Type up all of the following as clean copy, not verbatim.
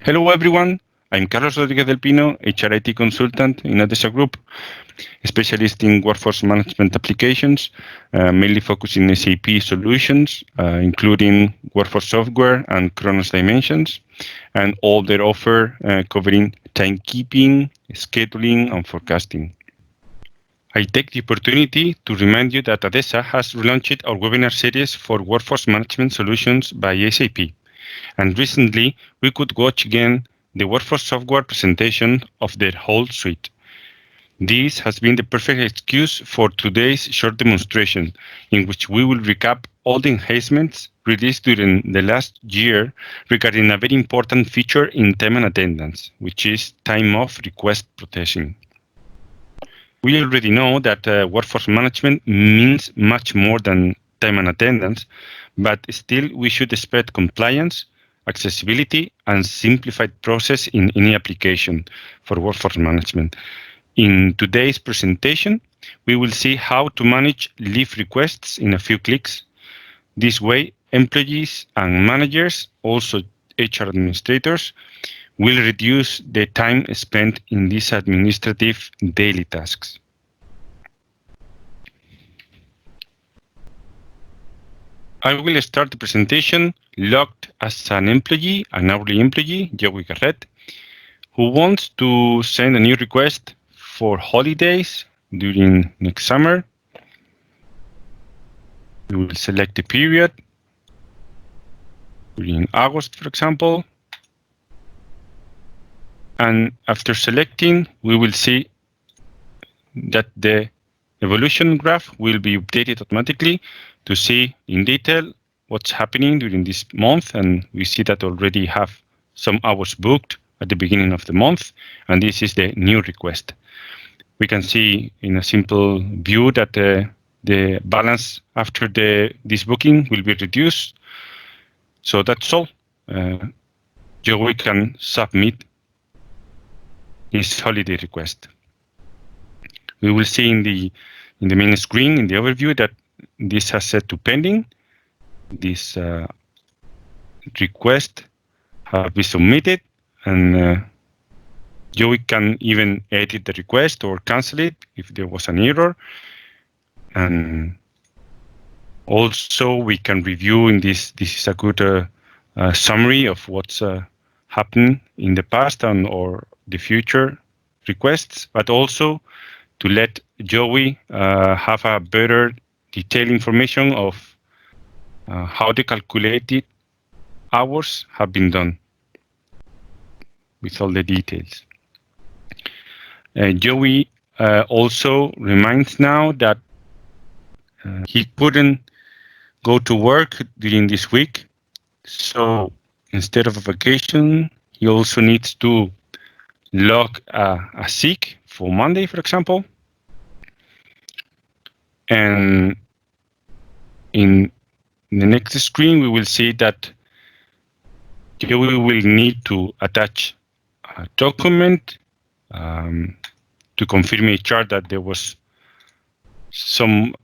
Hello everyone, I'm Carlos Rodríguez del Pino, HRIT consultant in Adesa Group, specialist in workforce management applications, mainly focusing SAP solutions, including workforce software and Kronos Dimensions, and all their offer covering timekeeping, scheduling, and forecasting. I take the opportunity to remind you that Adesa has relaunched our webinar series for workforce management solutions by SAP. And recently, we could watch again the WorkForce software presentation of their whole suite. This has been the perfect excuse for today's short demonstration, in which we will recap all the enhancements released during the last year regarding a very important feature in time and attendance, which is time-off request processing. We already know that workforce management means much more than time and attendance, but still we should expect compliance, accessibility, and simplified process in any application for workforce management. In today's presentation, we will see how to manage leave requests in a few clicks. This way, employees and managers, also HR administrators, will reduce the time spent in these administrative daily tasks. I will start the presentation logged as an employee, an hourly employee, Joey Garrett, who wants to send a new request for holidays during next summer. We will select the period during August, for example. And after selecting, we will see that the evolution graph will be updated automatically to see in detail what's happening during this month. And we see that already have some hours booked at the beginning of the month. And this is the new request. We can see in a simple view that the balance after this booking will be reduced. So that's all. Joey can submit his holiday request. We will see in the main screen in the overview that this has set to pending. This request have been submitted, and Joey can even edit the request or cancel it if there was an error. And also we can review in this is a good summary of what's happened in the past and or the future requests, but also to let Joey have a better detailed information of how the calculated hours have been done with all the details. Joey also reminds now that he couldn't go to work during this week. So instead of a vacation, he also needs to log a sick for Monday, for example. And in the next screen, we will see that we will need to attach a document to confirm HR that there was some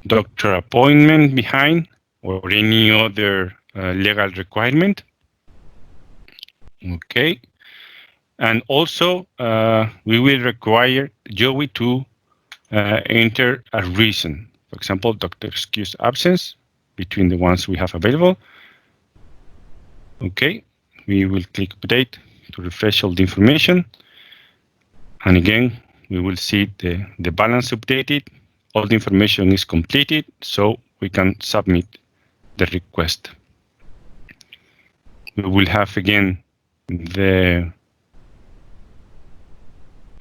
doctor appointment behind or any other legal requirement. Okay. And also, we will require Joey to enter a reason. For example, doctor excuse absence between the ones we have available. Okay, we will click update to refresh all the information. And again, we will see the balance updated. All the information is completed, so we can submit the request. We will have again the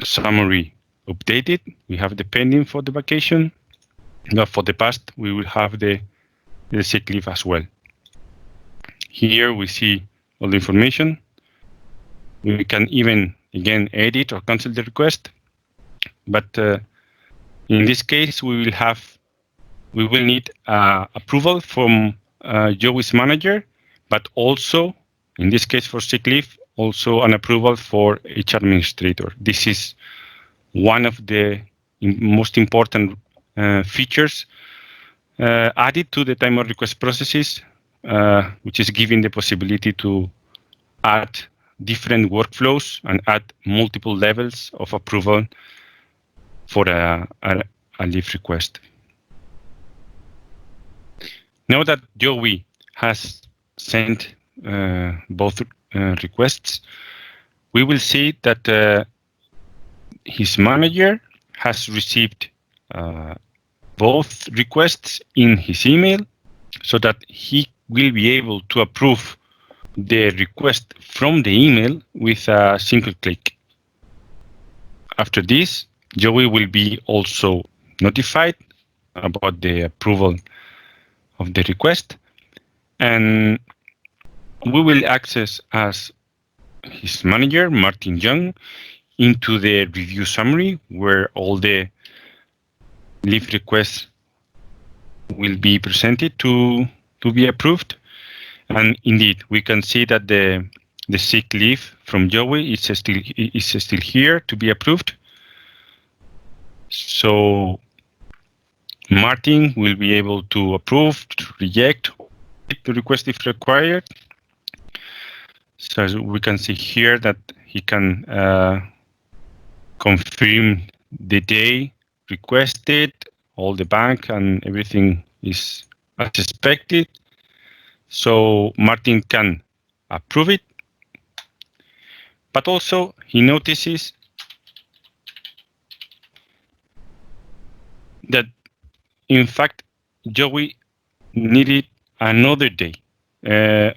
summary updated. We have the pending for the vacation, but for the past, we will have the sick leave as well. Here we see all the information. We can even, again, edit or cancel the request. But in this case, we will need approval from Joey's manager, but also, in this case for sick leave, also an approval for HR administrator. This is one of the most important features added to the time of request processes, which is giving the possibility to add different workflows and add multiple levels of approval for a leave request. Now that Joey has sent both requests, we will see that his manager has received both requests in his email, so that he will be able to approve the request from the email with a single click. After this, Joey will be also notified about the approval of the request, and we will access as his manager, Martin Young, into the review summary where all the leave requests will be presented to be approved. And indeed, we can see that the sick leave from Joey is still here to be approved. So Martin will be able to approve, to reject the request if required. So as we can see here that he can confirm the day requested, all the bank and everything is as expected. So Martin can approve it, but also he notices that in fact Joey needed another day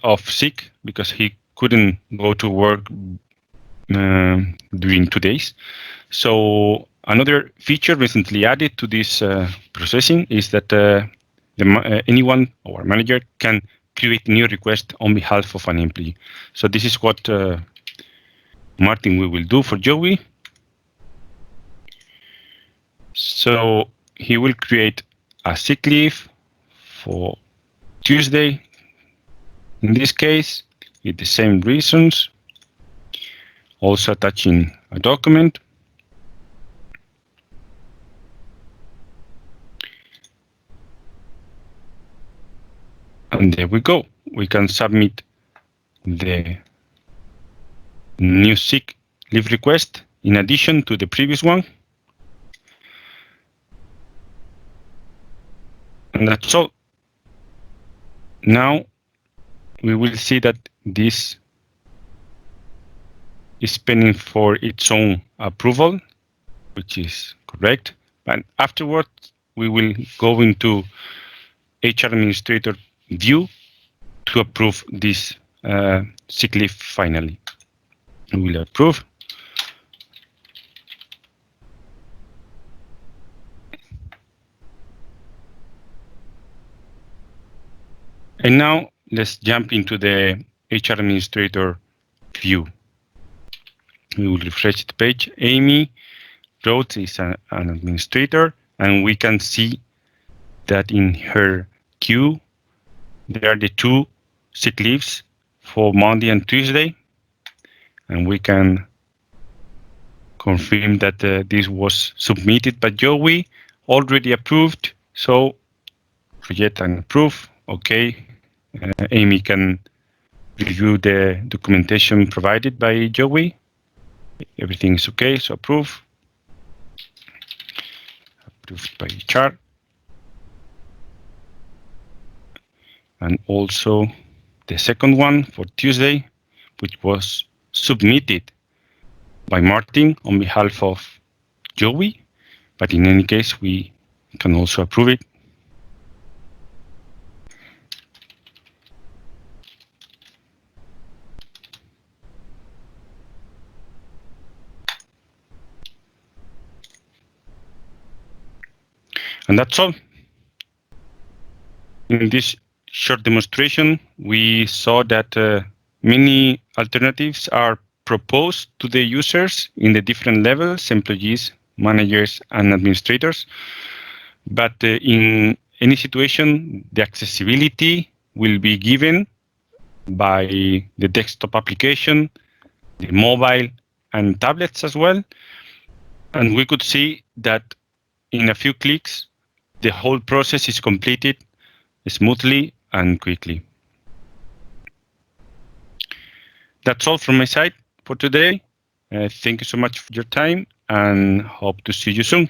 of sick because he couldn't go to work during 2 days. So another feature recently added to this processing is that anyone or manager can create new request on behalf of an employee. So this is what Martin will do for Joey. So he will create a sick leave for Tuesday, in this case, with the same reasons, also attaching a document. And there we go. We can submit the new sick leave request in addition to the previous one. And that's all. Now we will see that this is pending for its own approval, which is correct. And afterwards, we will go into HR administrator view to approve this sick leave finally. We will approve. And now let's jump into the HR administrator view. We will refresh the page. Amy Rhodes is an administrator, and we can see that in her queue, there are the 2 sick leaves for Monday and Tuesday. And we can confirm that this was submitted by Joey, already approved. So reject and approve. Okay. Amy can review the documentation provided by Joey. Everything is okay, so approve. Approved by HR. And also the second one for Tuesday, which was submitted by Martin on behalf of Joey. But in any case, we can also approve it. And that's all. In this short demonstration, we saw that many alternatives are proposed to the users in the different levels, employees, managers, and administrators. But in any situation, the accessibility will be given by the desktop application, the mobile, and tablets as well. And we could see that in a few clicks, the whole process is completed smoothly and quickly. That's all from my side for today. Thank you so much for your time and hope to see you soon.